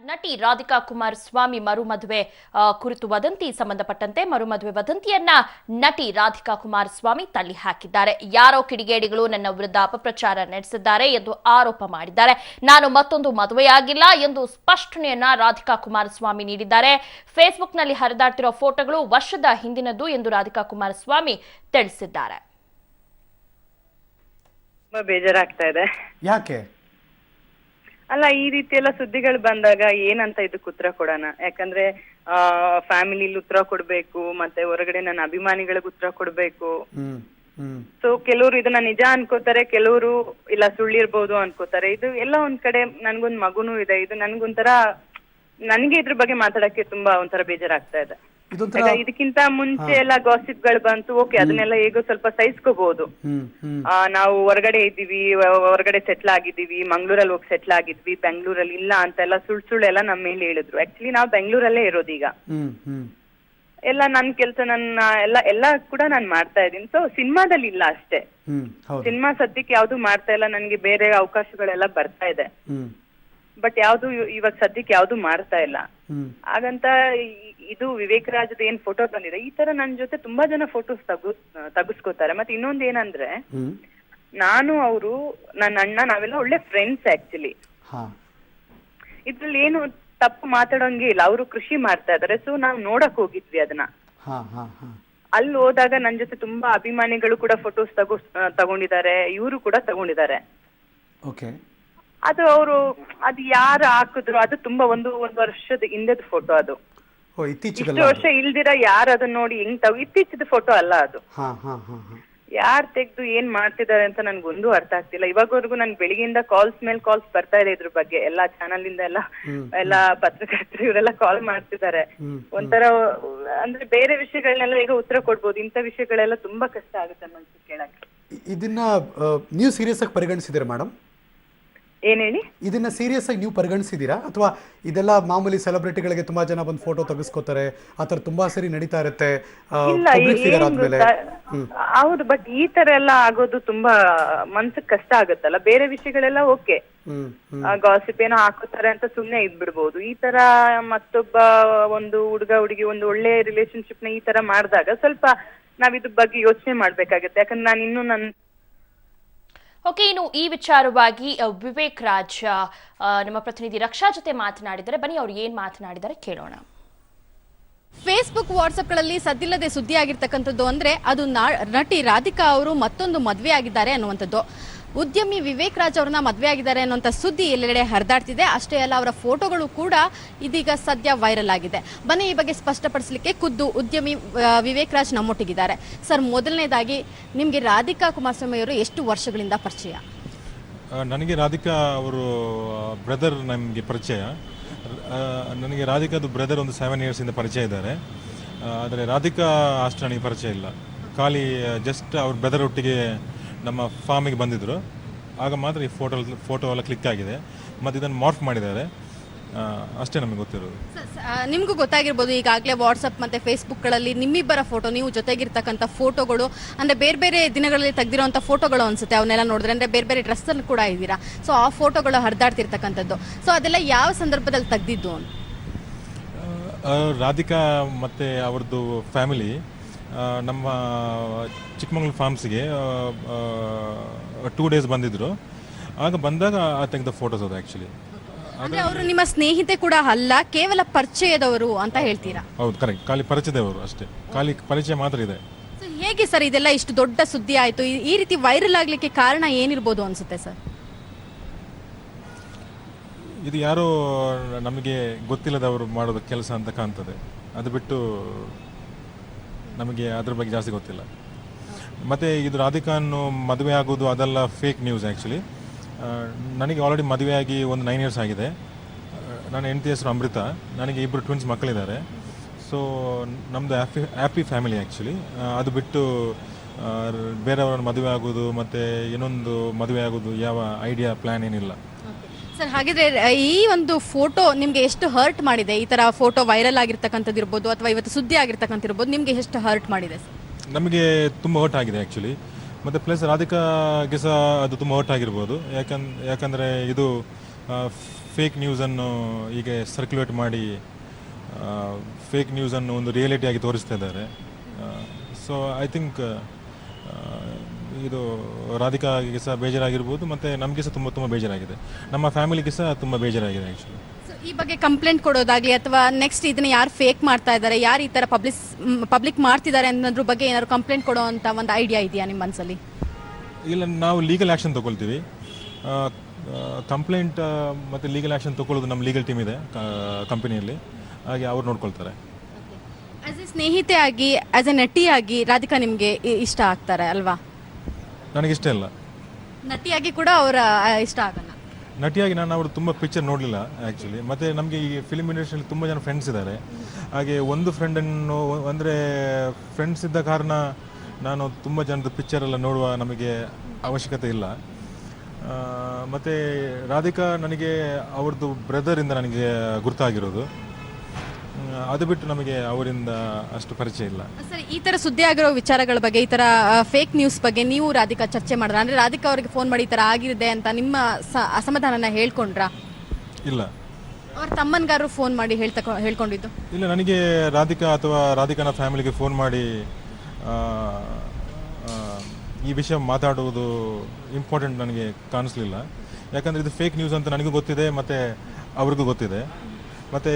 ನಟಿ ರಾಧಿಕಾ ಕುಮಾರಸ್ವಾಮಿ ಮರುಮದುವೆ ಕುರಿತು ವದಂತಿ ಸಂಬಂಧಪಟ್ಟಂತೆ ಮರುಮದುವೆ ವದಂತಿಯನ್ನ ನಟಿ ರಾಧಿಕಾ ಕುಮಾರಸ್ವಾಮಿ ತಳ್ಳಿ ಹಾಕಿದ್ದಾರೆ. ಯಾರೋ ಕಿಡಿಗೇಡಿಗಳು ನನ್ನ ವಿರುದ್ಧ ಅಪಪ್ರಚಾರ ನಡೆಸಿದ್ದಾರೆ ಎಂದು ಆರೋಪ ಮಾಡಿದ್ದಾರೆ. ನಾನು ಮತ್ತೊಂದು ಮದುವೆಯಾಗಿಲ್ಲ ಎಂದು ಸ್ಪಷ್ಟನೆಯನ್ನ ರಾಧಿಕಾ ಕುಮಾರಸ್ವಾಮಿ ನೀಡಿದ್ದಾರೆ. ಫೇಸ್ಬುಕ್ನಲ್ಲಿ ಹರಿದಾಡ್ತಿರೋ ಫೋಟೋಗಳು ವರ್ಷದ ಹಿಂದಿನದ್ದು ಎಂದು ರಾಧಿಕಾ ಕುಮಾರಸ್ವಾಮಿ ತಿಳಿಸಿದ್ದಾರೆ. ಬೇಜಾರಾಗ್ತಾ ಇದೆ. ಯಾಕೆ? ಅಲ್ಲ, ಈ ರೀತಿ ಎಲ್ಲ ಸುದ್ದಿಗಳು ಬಂದಾಗ ಏನಂತ ಇದಕ್ಕೆ ಉತ್ತರ ಕೊಡೋಣ? ಯಾಕಂದ್ರೆ ಫ್ಯಾಮಿಲಿಲಿ ಉತ್ತರ ಕೊಡ್ಬೇಕು, ಮತ್ತೆ ಹೊರಗಡೆ ನನ್ನ ಅಭಿಮಾನಿಗಳಿಗೆ ಉತ್ತರ ಕೊಡ್ಬೇಕು. ಸೊ ಕೆಲವರು ಇದನ್ನ ನಿಜ ಅನ್ಕೋತಾರೆ, ಕೆಲವರು ಇಲ್ಲ ಸುಳ್ಳಿರ್ಬೋದು ಅನ್ಕೋತಾರೆ. ಇದು ಎಲ್ಲ ಒಂದ್ ಕಡೆ ನನ್ಗೊಂದ್ ಮಗುನೂ ಇದೆ. ಇದು ನನ್ಗೊಂಥರ ನನ್ಗೆ ಇದ್ರ ಬಗ್ಗೆ ಮಾತಾಡಕ್ಕೆ ತುಂಬಾ ಒಂಥರ ಬೇಜಾರಾಗ್ತಾ ಇದೆ. ಇದಕ್ಕಿಂತ ಮುಂಚೆ ಎಲ್ಲ ಗಾಸಿಪ್ ಗಳು ಬಂತು, ಓಕೆ, ಅದನ್ನೆಲ್ಲ ಹೇಗೋ ಸ್ವಲ್ಪ ಸಹಿಸ್ಕೋಬಹುದು. ನಾವು ಹೊರಗಡೆ ಇದ್ದೀವಿ, ಹೊರಗಡೆ ಸೆಟ್ಲ್ ಆಗಿದ್ದೀವಿ, ಮಂಗ್ಳೂರಲ್ಲಿ ಹೋಗಿ ಸೆಟ್ಲ್ ಆಗಿದ್ವಿ, ಬೆಂಗಳೂರಲ್ಲಿ ಇಲ್ಲ ಅಂತೆಲ್ಲ ಸುಳ್ಳು ಎಲ್ಲ ನಮ್ಮ ಮೇಲೆ ಹೇಳಿದ್ರು. ಆಕ್ಚುಲಿ ನಾವು ಬೆಂಗಳೂರಲ್ಲೇ ಇರೋದು ಈಗ. ಎಲ್ಲ ನನ್ ಕೆಲ್ಸ ಎಲ್ಲ ಕೂಡ ನಾನ್ ಮಾಡ್ತಾ ಇದ್ದೀನಿ. ಸೊ ಸಿನಿಮಾದಲ್ಲಿ ಇಲ್ಲ ಅಷ್ಟೇ. ಸಿನಿಮಾ ಸದ್ಯಕ್ಕೆ ಯಾವ್ದು ಮಾಡ್ತಾ ಇಲ್ಲ, ನನ್ಗೆ ಬೇರೆ ಅವಕಾಶಗಳೆಲ್ಲ ಬರ್ತಾ ಇದೆ. ಬಟ್ ಯಾವ್ದು ಇವಾಗ ಸದ್ಯಕ್ಕೆ ಯಾವ್ದು ಮಾಡ್ತಾ ಇಲ್ಲ. ಹಾಗಂತ ಇದು ವಿವೇಕ್ ರಾಜದ ಏನ್ ಫೋಟೋ ಬಂದಿದೆ, ಈ ತರ ನನ್ ಜೊತೆ ತುಂಬಾ ಜನ ಫೋಟೋಸ್ ತಗಸ್ಕೋತಾರೆ. ಮತ್ತೆ ಇನ್ನೊಂದ್ ಏನಂದ್ರೆ, ನಾನು ಅವರು ನನ್ನ ಅಣ್ಣ ನಾವೆಲ್ಲ ಒಳ್ಳೆ ಫ್ರೆಂಡ್ಸ್ ಆಕ್ಚುಲಿ. ಇದ್ರಲ್ಲಿ ಏನು ತಪ್ಪು ಮಾತಾಡೋಂಗೆ ಇಲ್ಲ. ಅವರು ಕೃಷಿ ಮಾಡ್ತಾ ಇದಾರೆ. ಸೊ ನಾವ್ ನೋಡಕ್ ಹೋಗಿದ್ವಿ ಅದನ್ನ. ಅಲ್ಲಿ ಹೋದಾಗ ನನ್ ಜೊತೆ ತುಂಬಾ ಅಭಿಮಾನಿಗಳು ಕೂಡ ಫೋಟೋಸ್ ತಗೊಂಡಿದ್ದಾರೆ, ಇವರು ಕೂಡ ತಗೊಂಡಿದ್ದಾರೆ. ಅದು ಅದು ಯಾರು ಹಾಕಿದ್ರು, ಅದು ತುಂಬಾ ಒಂದು ವರ್ಷದ ಹಿಂದದ ಫೋಟೋ. ಅದು ಇಷ್ಟು ವರ್ಷ ಇಲ್ದಿರ ಯಾರು ಅದನ್ನ ನೋಡಿ ಹೆಂಗ್ ಇತ್ತೀಚಿದ ಫೋಟೋ ಅಲ್ಲ ಅದು. ಯಾರ್ ತೆಗ್ದು ಏನ್ ಮಾಡ್ತಿದ್ದಾರೆ ಅಂತ ನನ್ಗೊಂದು ಅರ್ಥ ಆಗ್ತಿಲ್ಲ. ಇವಾಗವರೆಗೂ ನನ್ ಬೆಳಿಗ್ಗೆಯಿಂದ ಕಾಲ್ಸ್ ಮೇಲೆ ಕಾಲ್ಸ್ ಬರ್ತಾ ಇದೆ ಇದ್ರ ಬಗ್ಗೆ. ಎಲ್ಲಾ ಚಾನಲ್ ಇಂದ ಎಲ್ಲ ಪತ್ರಕರ್ತರು ಇವರೆಲ್ಲ ಕಾಲ್ ಮಾಡ್ತಿದ್ದಾರೆ. ಒಂಥರ ಅಂದ್ರೆ ಬೇರೆ ವಿಷಯಗಳನ್ನೆಲ್ಲ ಈಗ ಉತ್ತರ ಕೊಡ್ಬೋದು, ಇಂಥ ವಿಷಯಗಳೆಲ್ಲ ತುಂಬಾ ಕಷ್ಟ ಆಗುತ್ತೆ ಮನ್ಸಿಗೆ ಕೇಳಕ್ಕೆ. ಇದನ್ನ ನೀವು ಸೀರಿಯಸ್ ಆಗಿ ಪರಿಗಣಿಸಿದ್ದೀರಾ ಮೇಡಮ್? ಏನ್ ಹೇಳಿ? ಇದನ್ನ ಸೀರಿಯಸ್ ಆಗಿ ನೀವು ಪರಿಗಣಿಸಿದೀರಾ, ಅಥವಾ ಇದೆಲ್ಲ ಮಾಮೂಲಿ ಸೆಲೆಬ್ರಿಟಿಗಳಿಗೆ ತುಂಬಾ ಜನ ಬಂದು ಫೋಟೋ ತೆಗೆಸ್ಕೋತಾರೆ, ಆತರ ತುಂಬಾ ಸರಿ ನಡೀತಾ ಇರುತ್ತೆ? ಹೌದು, ಬಟ್ ಈ ತರ ಎಲ್ಲ ಆಗೋದು ತುಂಬಾ ಮನ್ಸಿಗೆ ಕಷ್ಟ ಆಗುತ್ತಲ್ಲ. ಬೇರೆ ವಿಷಯಗಳೆಲ್ಲ ಓಕೆ, ಗಾಸಿಪ್ ಏನೋ ಹಾಕೋತಾರೆ ಅಂತ ಸುಮ್ನೆ ಇದ್ಬಿಡ್ಬೋದು. ಈ ತರ ಮತ್ತೊಬ್ಬ ಒಂದು ಹುಡುಗ ಹುಡುಗಿ ಒಂದು ಒಳ್ಳೆ ರಿಲೇಶನ್ಶಿಪ್ ನ ಈ ತರ ಮಾಡಿದಾಗ ಸ್ವಲ್ಪ ನಾವ್ ಇದ್ರ ಬಗ್ಗೆ ಯೋಚನೆ ಮಾಡ್ಬೇಕಾಗತ್ತೆ. ಯಾಕಂದ್ರೆ ನಾನು ಇನ್ನು ಓಕೆ, ಇನ್ನು ಈ ವಿಚಾರವಾಗಿ ವಿವೇಕ್ ರಾಜ್ ನಮ್ಮ ಪ್ರತಿನಿಧಿ ರಕ್ಷಾ ಜೊತೆ ಮಾತನಾಡಿದರೆ, ಬನ್ನಿ ಅವ್ರು ಏನ್ ಮಾತನಾಡಿದರೆ ಕೇಳೋಣ. ಫೇಸ್ಬುಕ್ ವಾಟ್ಸ್ಆಪ್ಗಳಲ್ಲಿ ಸದ್ದಿಲ್ಲದೆ ಸುದ್ದಿ ಆಗಿರ್ತಕ್ಕಂಥದ್ದು ಅಂದ್ರೆ ಅದು ನಟಿ ರಾಧಿಕಾ ಅವರು ಮತ್ತೊಂದು ಮದುವೆ ಆಗಿದ್ದಾರೆ ಅನ್ನುವಂಥದ್ದು. ಉದ್ಯಮಿ ವಿವೇಕ್ ರಾಜ್ ಅವ್ರನ್ನ ಮದುವೆ ಆಗಿದ್ದಾರೆ ಅನ್ನುವಂಥ ಸುದ್ದಿ ಎಲ್ಲೆಡೆ ಹರಿದಾಡ್ತಿದೆ. ಅಷ್ಟೇ ಅಲ್ಲ, ಅವರ ಫೋಟೋಗಳು ಕೂಡ ಇದೀಗ ಸದ್ಯ ವೈರಲ್ ಆಗಿದೆ. ಬನ್ನಿ ಈ ಬಗ್ಗೆ ಸ್ಪಷ್ಟಪಡಿಸಲಿಕ್ಕೆ ಖುದ್ದು ಉದ್ಯಮಿ ವಿವೇಕ್ ರಾಜ್ ನಮ್ಮೊಟ್ಟಿಗಿದ್ದಾರೆ. ಸರ್, ಮೊದಲನೇದಾಗಿ ನಿಮಗೆ ರಾಧಿಕಾ ಕುಮಾರಸ್ವಾಮಿ ಅವರು ಎಷ್ಟು ವರ್ಷಗಳಿಂದ ಪರಿಚಯ? ನನಗೆ ರಾಧಿಕಾ ಅವರು ಬ್ರದರ್ ನಮಗೆ ಪರಿಚಯ. ನನಗೆ ರಾಧಿಕಾದು ಬ್ರದರ್ ಒಂದು 7 years ಇಂದ ಪರಿಚಯ ಇದ್ದಾರೆ. ಆದರೆ ರಾಧಿಕಾ ಅಷ್ಟು ನನಗೆ ಪರಿಚಯ ಇಲ್ಲ. ಖಾಲಿ ಜಸ್ಟ್ ಅವ್ರ ಬ್ರದರ್ ಒಟ್ಟಿಗೆ ನಮ್ಮ ಫಾರ್ಮಿಗೆ ಬಂದಿದ್ರು, ಆಗ ಮಾತ್ರ ಈ ಫೋಟೋ ಎಲ್ಲ ಕ್ಲಿಕ್ ಆಗಿದೆ. ಮತ್ತು ಇದನ್ನು ಮಾರ್ಫ್ ಮಾಡಿದ್ದಾರೆ, ಅಷ್ಟೇ ನಮಗೆ ಗೊತ್ತಿರೋದು. ನಿಮಗೂ ಗೊತ್ತಾಗಿರ್ಬೋದು, ಈಗಾಗಲೇ ವಾಟ್ಸಪ್ ಮತ್ತು ಫೇಸ್ಬುಕ್ಗಳಲ್ಲಿ ನಿಮ್ಮಿಬ್ಬರ ಫೋಟೋ, ನೀವು ಜೊತೆಗಿರ್ತಕ್ಕಂಥ ಫೋಟೋಗಳು ಅಂದರೆ ಬೇರೆ ಬೇರೆ ದಿನಗಳಲ್ಲಿ ತೆಗೆದಿರೋಂಥ ಫೋಟೋಗಳು ಅನಿಸುತ್ತೆ. ಅವನ್ನೆಲ್ಲ ನೋಡಿದ್ರೆ ಅಂದರೆ ಬೇರೆ ಬೇರೆ ಡ್ರೆಸ್ಸಲ್ಲಿ ಕೂಡ ಇದ್ದೀರಾ. ಸೊ ಆ ಫೋಟೋಗಳು ಹರಿದಾಡ್ತಿರ್ತಕ್ಕಂಥದ್ದು, ಸೊ ಅದೆಲ್ಲ ಯಾವ ಸಂದರ್ಭದಲ್ಲಿ ತೆಗೆದಿದ್ದು ಅಂತ? ರಾಧಿಕಾ ಮತ್ತು ಅವ್ರದ್ದು ಫ್ಯಾಮಿಲಿ ನಮ್ಮ ಚಿಕ್ಕಮಗಳೂರು ಫಾರ್ಮ್ಸ್ಗೆ 2 days ಬಂದಿದ್ರು. ಆಗ ಬಂದಾಗ ತೆಗೆದ ಫೋಟೋಸ್ ಅದು ಆ್ಯಕ್ಚುಲಿ. ಅಂದ್ರೆ ಅವರು ನಿಮ್ಮ ಸ್ನೇಹಿತೆ ಕೂಡ ಅಲ್ಲ, ಕೇವಲ ಪರಿಚಯದವರು ಅಂತ ಹೇಳ್ತೀರಾ? ಹೌದು, ಕರೆಕ್ಟ್. ಖಾಲಿ ಪರಿಚಯದವರು ಅಷ್ಟೇ, ಖಾಲಿ ಪರಿಚಯ ಮಾತ್ರ ಇದೆ. ಹೇಗೆ ಸರ್ ಇದೆಲ್ಲ ಇಷ್ಟು ದೊಡ್ಡ ಸುದ್ದಿ ಆಯಿತು? ಈ ರೀತಿ ವೈರಲ್ ಆಗಲಿಕ್ಕೆ ಕಾರಣ ಏನಿರ್ಬೋದು ಅನ್ಸುತ್ತೆ ಸರ್? ಇದು ಯಾರೋ ನಮಗೆ ಗೊತ್ತಿಲ್ಲದವರು ಮಾಡೋದು ಕೆಲಸ ಅಂತ ಕಾಣ್ತದೆ. ಅದು ಬಿಟ್ಟು ನಮಗೆ ಅದ್ರ ಬಗ್ಗೆ ಜಾಸ್ತಿ ಗೊತ್ತಿಲ್ಲ. ಮತ್ತು ಇದು ರಾಧಿಕಾನ್ನು ಮದುವೆ ಆಗೋದು ಅದೆಲ್ಲ ಫೇಕ್ ನ್ಯೂಸ್ ಆ್ಯಕ್ಚುಲಿ. ನನಗೆ ಆಲ್ರೆಡಿ ಮದುವೆಯಾಗಿ ಒಂದು 9 years ಆಗಿದೆ. ನನ್ನ ಹೆಂಡತಿ ಹೆಸರು ಅಮೃತ. ನನಗೆ 2 ಟ್ವಿನ್ಸ್ ಮಕ್ಕಳಿದ್ದಾರೆ. ಸೊ ನಮ್ಮದು ಹ್ಯಾಪಿ ಫ್ಯಾಮಿಲಿ ಆ್ಯಕ್ಚುಲಿ. ಅದು ಬಿಟ್ಟು ಬೇರೆಯವ್ರನ್ನ ಮದುವೆ ಆಗೋದು ಮತ್ತು ಇನ್ನೊಂದು ಮದುವೆ ಆಗೋದು ಯಾವ ಐಡಿಯಾ ಪ್ಲ್ಯಾನ್ ಏನಿಲ್ಲ. ಸರ್, ಹಾಗಿದ್ರೆ ಈ ಒಂದು ಫೋಟೋ ನಿಮಗೆ ಎಷ್ಟು ಹರ್ಟ್ ಮಾಡಿದೆ? ಈ ಥರ ಫೋಟೋ ವೈರಲ್ ಆಗಿರ್ತಕ್ಕಂಥದ್ದು ಇರ್ಬೋದು, ಅಥವಾ ಇವತ್ತು ಸುದ್ದಿ ಆಗಿರ್ತಕ್ಕಂಥ ಇರ್ಬೋದು, ನಿಮಗೆ ಎಷ್ಟು ಹರ್ಟ್ ಮಾಡಿದೆ ಸರ್? ನಮಗೆ ತುಂಬ ಹರ್ಟ್ ಆಗಿದೆ ಆ್ಯಕ್ಚುಲಿ. ಮತ್ತು ಪ್ಲಸ್ ರಾಧಿಕಾಗೆ ಸಹ ಅದು ತುಂಬ ಹರ್ಟ್ ಆಗಿರ್ಬೋದು. ಯಾಕಂದರೆ ಇದು ಫೇಕ್ ನ್ಯೂಸನ್ನು ಈಗ ಸರ್ಕ್ಯುಲೇಟ್ ಮಾಡಿ ಫೇಕ್ ನ್ಯೂಸನ್ನು ಒಂದು ರಿಯಾಲಿಟಿಯಾಗಿ ತೋರಿಸ್ತಾ ಇದ್ದಾರೆ. ಸೊ ಐ ಥಿಂಕ್ ಇದು ರಾಧಿಕಾಗೆ ಸಹ ಬೇಜಾರಾಗಿರ್ಬೋದು, ಮತ್ತು ನಮಗೆ ಸಹ ತುಂಬ ಬೇಜಾರಾಗಿದೆ, ನಮ್ಮ ಫ್ಯಾಮಿಲಿಗೆ ಸಹ ತುಂಬ ಬೇಜಾರಾಗಿದೆ ಆ್ಯಕ್ಚುಲಿ. ಸೊ ಈ ಬಗ್ಗೆ ಕಂಪ್ಲೇಂಟ್ ಕೊಡೋದಾಗ್ಲಿ ಅಥವಾ ನೆಕ್ಸ್ಟ್ ಇದನ್ನ ಯಾರು ಫೇಕ್ ಮಾಡ್ತಾ ಇದ್ದಾರೆ, ಯಾರು ಈ ಥರ ಪಬ್ಲಿಕ್ ಮಾಡ್ತಿದ್ದಾರೆ ಅನ್ನೋದ್ರ ಬಗ್ಗೆ ಏನಾದ್ರು ಕಂಪ್ಲೇಂಟ್ ಕೊಡೋ ಅಂತ ಒಂದು ಐಡಿಯಾ ಇದೆಯಾ ನಿಮ್ಮ ಮನಸ್ಸಲ್ಲಿ? ಇಲ್ಲ, ನಾವು ಲೀಗಲ್ ಆ್ಯಕ್ಷನ್ ತೊಗೊಳ್ತೀವಿ. ಕಂಪ್ಲೇಂಟ್ ಮತ್ತು ಲೀಗಲ್ ಆ್ಯಕ್ಷನ್ ತೊಗೊಳ್ಳೋದು ನಮ್ಮ ಲೀಗಲ್ ಟೀಮ್ ಇದೆ ಕಂಪನಿಯಲ್ಲಿ, ಹಾಗೆ ಅವ್ರು ನೋಡ್ಕೊಳ್ತಾರೆ. ಆಸ್ ಎ ಸ್ನೇಹಿತೆ ಆಗಿ, ಆಸ್ ಎ ನಟಿಯಾಗಿ ರಾಧಿಕಾ ನಿಮಗೆ ಇಷ್ಟ ಆಗ್ತಾರೆ ಅಲ್ವಾ? ನನಗಿಷ್ಟ ಇಲ್ಲ. ನಟಿಯಾಗಿ ಕೂಡ ಅವರ ಇಷ್ಟ ಆಗಲ್ಲ. ನಟಿಯಾಗಿ ನಾನು ಅವರು ತುಂಬ ಪಿಕ್ಚರ್ ನೋಡಲಿಲ್ಲ ಆ್ಯಕ್ಚುಲಿ. ಮತ್ತು ನಮಗೆ ಈ ಫಿಲ್ಮ್ ಇಂಡಸ್ಟ್ರಿಯಲ್ಲಿ ತುಂಬ ಜನ ಫ್ರೆಂಡ್ಸ್ ಇದ್ದಾರೆ. ಹಾಗೆ ಒಂದು ಫ್ರೆಂಡನ್ನು ಅಂದರೆ ಫ್ರೆಂಡ್ಸ್ ಇದ್ದ ಕಾರಣ ನಾನು ತುಂಬ ಜನದ ಪಿಕ್ಚರ್ ಎಲ್ಲ ನೋಡುವ ನಮಗೆ ಅವಶ್ಯಕತೆ ಇಲ್ಲ. ಮತ್ತು ರಾಧಿಕಾ ನನಗೆ ಅವ್ರದ್ದು ಬ್ರದರಿಂದ ನನಗೆ ಗುರ್ತಾಗಿರೋದು, ಅದು ಬಿಟ್ಟು ನಮಗೆ ಅವರಿಂದ ಅಷ್ಟು ಪರಿಚಯ ಇಲ್ಲ. ಸರ್, ಈ ತರ ಸುದ್ದಿ ಆಗಿರೋ ವಿಚಾರಗಳ ಬಗ್ಗೆ, ಈ ತರ ಫೇಕ್ ನ್ಯೂಸ್ ಬಗ್ಗೆ ನೀವು ರಾಧಿಕಾ ಚರ್ಚೆ ಮಾಡಿದ್ರ? ಅಂದ್ರೆ ರಾಧಿಕಾ ಅವರಿಗೆ ಫೋನ್ ಮಾಡಿ ಈ ತರ ಆಗಿದೆ ಅಂತ ನಿಮ್ಮ ಅಸಮಾಧಾನನ ಹೇಳ್ಕೊಂಡ್ರಾ? ಇಲ್ಲ. ಅವ್ರ ತಮ್ಮನ್ಗಾರು ಫೋನ್ ಮಾಡಿ ಹೇಳ್ಕೊಂಡಿದ್ದು? ಇಲ್ಲ, ನನಗೆ ರಾಧಿಕಾ ಅಥವಾ ರಾಧಿಕಾನ ಫ್ಯಾಮಿಲಿಗೆ ಫೋನ್ ಮಾಡಿ ಈ ವಿಷಯ ಮಾತಾಡುವುದು ಇಂಪಾರ್ಟೆಂಟ್ ನನಗೆ ಕಾಣಿಸ್ಲಿಲ್ಲ. ಯಾಕಂದರೆ ಇದು ಫೇಕ್ ನ್ಯೂಸ್ ಅಂತ ನನಗೂ ಗೊತ್ತಿದೆ ಮತ್ತು ಅವ್ರಿಗೂ ಗೊತ್ತಿದೆ. ಮತ್ತು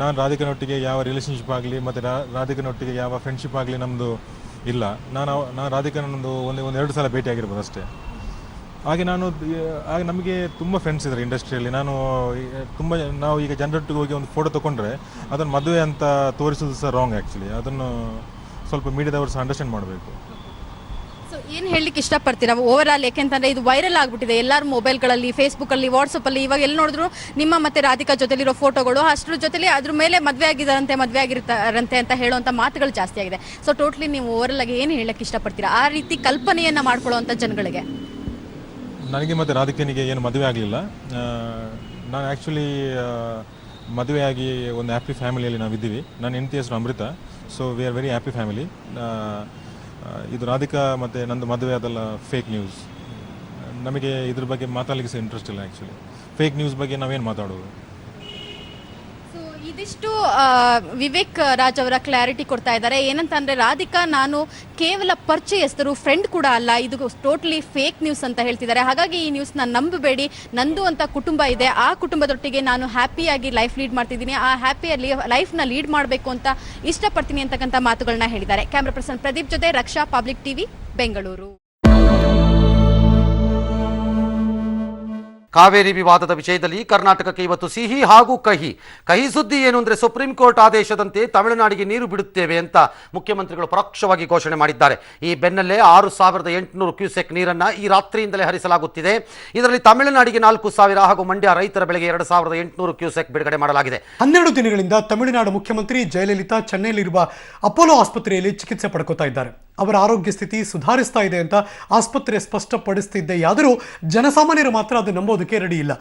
ನಾನು ರಾಧಿಕನೊಟ್ಟಿಗೆ ಯಾವ ರಿಲೇಷನ್ಶಿಪ್ ಆಗಲಿ ಮತ್ತು ರಾಧಿಕನೊಟ್ಟಿಗೆ ಯಾವ ಫ್ರೆಂಡ್ಶಿಪ್ ಆಗಲಿ ನಮ್ಮದು ಇಲ್ಲ. ನಾನು ರಾಧಿಕನೊಂದು ಎರಡು ಸಲ ಭೇಟಿಯಾಗಿರ್ಬೋದು ಅಷ್ಟೇ. ಹಾಗೆ ಹಾಗೆ ನಮಗೆ ತುಂಬ ಫ್ರೆಂಡ್ಸ್ ಇದ್ದಾರೆ ಇಂಡಸ್ಟ್ರಿಯಲ್ಲಿ. ನಾವು ಈಗ ಜನರೊಟ್ಟಿಗೆ ಹೋಗಿ ಒಂದು ಫೋಟೋ ತೊಗೊಂಡ್ರೆ ಅದನ್ನು ಮದುವೆ ಅಂತ ತೋರಿಸೋದು ಸಹ ರಾಂಗ್ ಆ್ಯಕ್ಚುಲಿ. ಅದನ್ನು ಸ್ವಲ್ಪ ಮೀಡಿಯಾದವರು ಸಹ ಅಂಡರ್ಸ್ಟ್ಯಾಂಡ್ ಮಾಡಬೇಕು. ಸೊ ಏನು ಹೇಳಲಿಕ್ಕೆ ಇಷ್ಟಪಡ್ತೀರಾ ಓವರ್ ಆಲ್? ಯಾಕೆಂತಂದ್ರೆ ಇದು ವೈರಲ್ ಆಗಿಬಿಟ್ಟಿದೆ ಎಲ್ಲರ ಮೊಬೈಲ್ಗಳಲ್ಲಿ, ಫೇಸ್ಬುಕ್ಕಲ್ಲಿ, ವಾಟ್ಸಪ್ಪಲ್ಲಿ. ಇವಾಗ ಎಲ್ಲಿ ನೋಡಿದ್ರು ನಿಮ್ಮ ಮತ್ತೆ ರಾಧಿಕಾ ಜೊತೆಲಿರೋ ಫೋಟೋಗಳು, ಅಷ್ಟರ ಜೊತೆಲಿ ಅದ್ರ ಮೇಲೆ ಮದುವೆ ಆಗಿರ್ತಾರಂತೆ ಅಂತ ಹೇಳುವಂಥ ಮಾತುಗಳು ಜಾಸ್ತಿ ಆಗಿದೆ. ಸೊ ಟೋಟ್ಲಿ ನೀವು ಓವರ್ ಆಗಿ ಏನು ಹೇಳಕ್ಕೆ ಇಷ್ಟಪಡ್ತೀರಾ ಆ ರೀತಿ ಕಲ್ಪನೆಯನ್ನು ಮಾಡ್ಕೊಳ್ಳೋವಂಥ ಜನಗಳಿಗೆ? ನನಗೆ ಮತ್ತು ರಾಧಿಕನಿಗೆ ಏನು ಮದುವೆ ಆಗಲಿಲ್ಲ. ನಾನು ಆ್ಯಕ್ಚುಲಿ ಮದುವೆಯಾಗಿ ಒಂದು ಹ್ಯಾಪಿ ಫ್ಯಾಮಿಲಿಯಲ್ಲಿ ನಾವಿದ್ದೀವಿ. ನನ್ನ ಹೆಂಡತಿ ಹೆಸರು Amrita. So we are very happy family. ಇದು ರಾಧಿಕಾ ಮತ್ತು ನಂದು ಮದುವೆ ಅದೆಲ್ಲ ಫೇಕ್ ನ್ಯೂಸ್. ನಮಗೆ ಇದ್ರ ಬಗ್ಗೆ ಮಾತಾಡಲಿಕ್ಕೆ ಸಹ ಇಂಟ್ರೆಸ್ಟ್ ಇಲ್ಲ ಆ್ಯಕ್ಚುಲಿ. ಫೇಕ್ ನ್ಯೂಸ್ ಬಗ್ಗೆ ನಾವೇನು ಮಾತಾಡೋದು? ಸೊ ಇದಿಷ್ಟು ವಿವೇಕ್ ರಾಜ್ ಅವರ ಕ್ಲಾರಿಟಿ ಕೊಡ್ತಾ ಇದ್ದಾರೆ. ಏನಂತಂದ್ರೆ ರಾಧಿಕಾ ನಾನು ಕೇವಲ ಪರಿಚಯಸ್ಥರು, ಫ್ರೆಂಡ್ ಕೂಡ ಅಲ್ಲ, ಇದು ಟೋಟಲಿ ಫೇಕ್ ನ್ಯೂಸ್ ಅಂತ ಹೇಳ್ತಿದ್ದಾರೆ. ಹಾಗಾಗಿ ಈ ನ್ಯೂಸ್ನ ನಂಬಬೇಡಿ. ನಂದು ಅಂತ ಕುಟುಂಬ ಇದೆ, ಆ ಕುಟುಂಬದೊಟ್ಟಿಗೆ ನಾನು ಹ್ಯಾಪಿಯಾಗಿ ಲೈಫ್ ಲೀಡ್ ಮಾಡ್ತಿದ್ದೀನಿ, ಆ ಹ್ಯಾಪಿಯಲ್ಲಿ ಲೈಫ್ನ ಲೀಡ್ ಮಾಡಬೇಕು ಅಂತ ಇಷ್ಟಪಡ್ತೀನಿ ಅಂತಕ್ಕಂಥ ಮಾತುಗಳನ್ನ ಹೇಳಿದ್ದಾರೆ. ಕ್ಯಾಮ್ರಾ ಪರ್ಸನ್ ಪ್ರದೀಪ್ ಜೊತೆ ರಕ್ಷಾ, ಪಬ್ಲಿಕ್ ಟಿವಿ, ಬೆಂಗಳೂರು. ಕಾವೇರಿ ವಿವಾದದ ವಿಷಯದಲ್ಲಿ ಕರ್ನಾಟಕಕ್ಕೆ ಇವತ್ತು ಸಿಹಿ ಹಾಗೂ ಕಹಿ ಸುದ್ದಿ ಏನು ಅಂದರೆ ಸುಪ್ರೀಂ ಕೋರ್ಟ್ ಆದೇಶದಂತೆ ತಮಿಳುನಾಡಿಗೆ ನೀರು ಬಿಡುತ್ತೇವೆ ಅಂತ ಮುಖ್ಯಮಂತ್ರಿಗಳು ಪರೋಕ್ಷವಾಗಿ ಘೋಷಣೆ ಮಾಡಿದ್ದಾರೆ. ಈ ಬೆನ್ನಲ್ಲೇ 6,800 ಕ್ಯೂಸೆಕ್ ನೀರನ್ನು ಈ ರಾತ್ರಿಯಿಂದಲೇ ಹರಿಸಲಾಗುತ್ತಿದೆ. ಇದರಲ್ಲಿ ತಮಿಳುನಾಡಿಗೆ 4,000 ಹಾಗೂ ಮಂಡ್ಯ ರೈತರ ಬೆಳೆಗೆ 2,800 ಕ್ಯೂಸೆಕ್ ಬಿಡುಗಡೆ ಮಾಡಲಾಗಿದೆ. 12 ದಿನಗಳಿಂದ ತಮಿಳುನಾಡು ಮುಖ್ಯಮಂತ್ರಿ ಜಯಲಲಿತಾ ಚೆನ್ನೈಯಲ್ಲಿರುವ ಅಪೋಲೋ ಆಸ್ಪತ್ರೆಯಲ್ಲಿ ಚಿಕಿತ್ಸೆ ಪಡ್ಕೋತಾ ಇದ್ದಾರೆ. ಅವರ ಆರೋಗ್ಯ ಸ್ಥಿತಿ ಸುಧಾರಿಸ್ತಾ ಇದೆ ಅಂತ ಆಸ್ಪತ್ರೆ ಸ್ಪಷ್ಟಪಡಿಸುತ್ತಿದೆಯಾದರೂ ಜನಸಾಮಾನ್ಯರು ಮಾತ್ರ ಅದು ನಂಬೋದಕ್ಕೆ ರೆಡಿ ಇಲ್ಲ.